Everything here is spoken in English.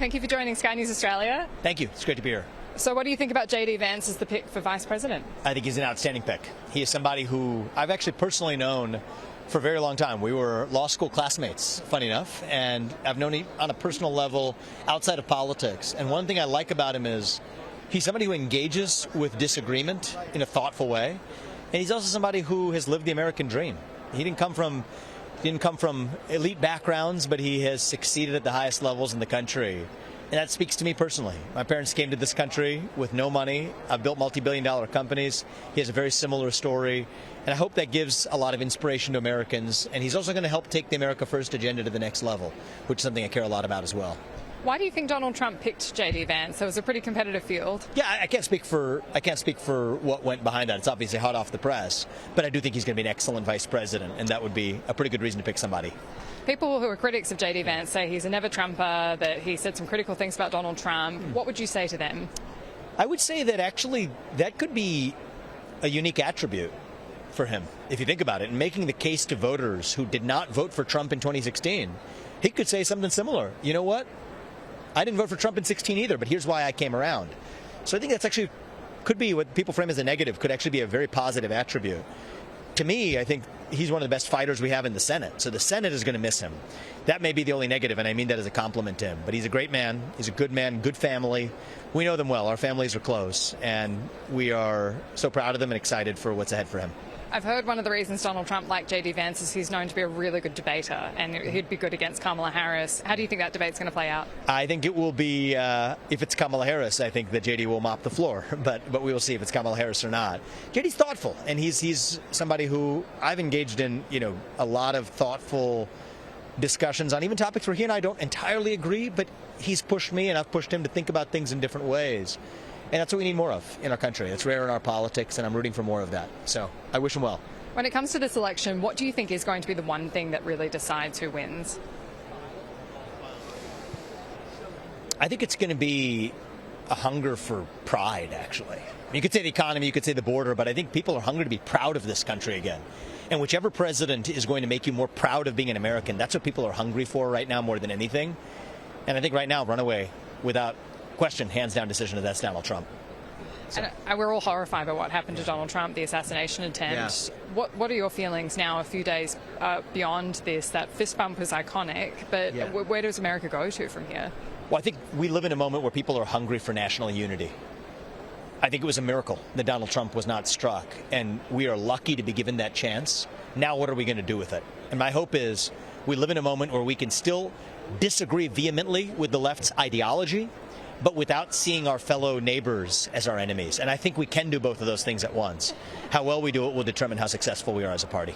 Thank you for joining Sky News Australia. Thank you. It's great to be here. So what do you think about JD Vance as the pick for Vice President? I think he's an outstanding pick. He is somebody who I've actually personally known for a very long time. We were law school classmates, funny enough, and I've known him on a personal level outside of politics. And one thing I like about him is he's somebody who engages with disagreement in a thoughtful way. And he's also somebody who has lived the American dream. He didn't come from elite backgrounds, but he has succeeded at the highest levels in the country. And that speaks to me personally. My parents came to this country with no money. I've built multi-billion-dollar companies. He has a very similar story. And I hope that gives a lot of inspiration to Americans. And he's also going to help take the America First agenda to the next level, which is something I care a lot about as well. Why do you think Donald Trump picked JD Vance? It was a pretty competitive field. Yeah, I can't speak for what went behind that. It's obviously hot off the press, but I do think he's going to be an excellent vice president, and that would be a pretty good reason to pick somebody. People who are critics of JD Vance say he's a never-Trumper, that he said some critical things about Donald Trump. What would you say to them? I would say that actually that could be a unique attribute for him, if you think about it, and making the case to voters who did not vote for Trump in 2016. He could say something similar. You know what? I didn't vote for Trump in 2016 either, but here's why I came around. So I think that's actually could be what people frame as a negative, could actually be a very positive attribute. To me, I think he's one of the best fighters we have in the Senate. So the Senate is going to miss him. That may be the only negative, and I mean that as a compliment to him. But he's a great man. He's a good man, good family. We know them well. Our families are close, and we are so proud of them and excited for what's ahead for him. I've heard one of the reasons Donald Trump liked JD Vance is he's known to be a really good debater, and he'd be good against Kamala Harris. How do you think that debate's going to play out? I think it will be, if it's Kamala Harris, I think that JD will mop the floor, but we will see if it's Kamala Harris or not. JD's thoughtful, and he's somebody who I've engaged in, a lot of thoughtful discussions on even topics where he and I don't entirely agree, but he's pushed me and I've pushed him to think about things in different ways. And that's what we need more of in our country. It's rare in our politics, and I'm rooting for more of that. So I wish him well. When it comes to this election, what do you think is going to be the one thing that really decides who wins? I think it's going to be a hunger for pride, actually. You could say the economy, you could say the border, but I think people are hungry to be proud of this country again. And whichever president is going to make you more proud of being an American, that's what people are hungry for right now more than anything. And I think right now, runaway, without question, hands down decision of that's Donald Trump. So. And we're all horrified by what happened to Donald Trump, the assassination attempt. Yeah. What are your feelings now, a few days beyond this? That fist bump was iconic, but where does America go to from here? Well, I think we live in a moment where people are hungry for national unity. I think it was a miracle that Donald Trump was not struck, and we are lucky to be given that chance. Now what are we going to do with it? And my hope is we live in a moment where we can still disagree vehemently with the left's ideology, but without seeing our fellow neighbors as our enemies. And I think we can do both of those things at once. How well we do it will determine how successful we are as a party.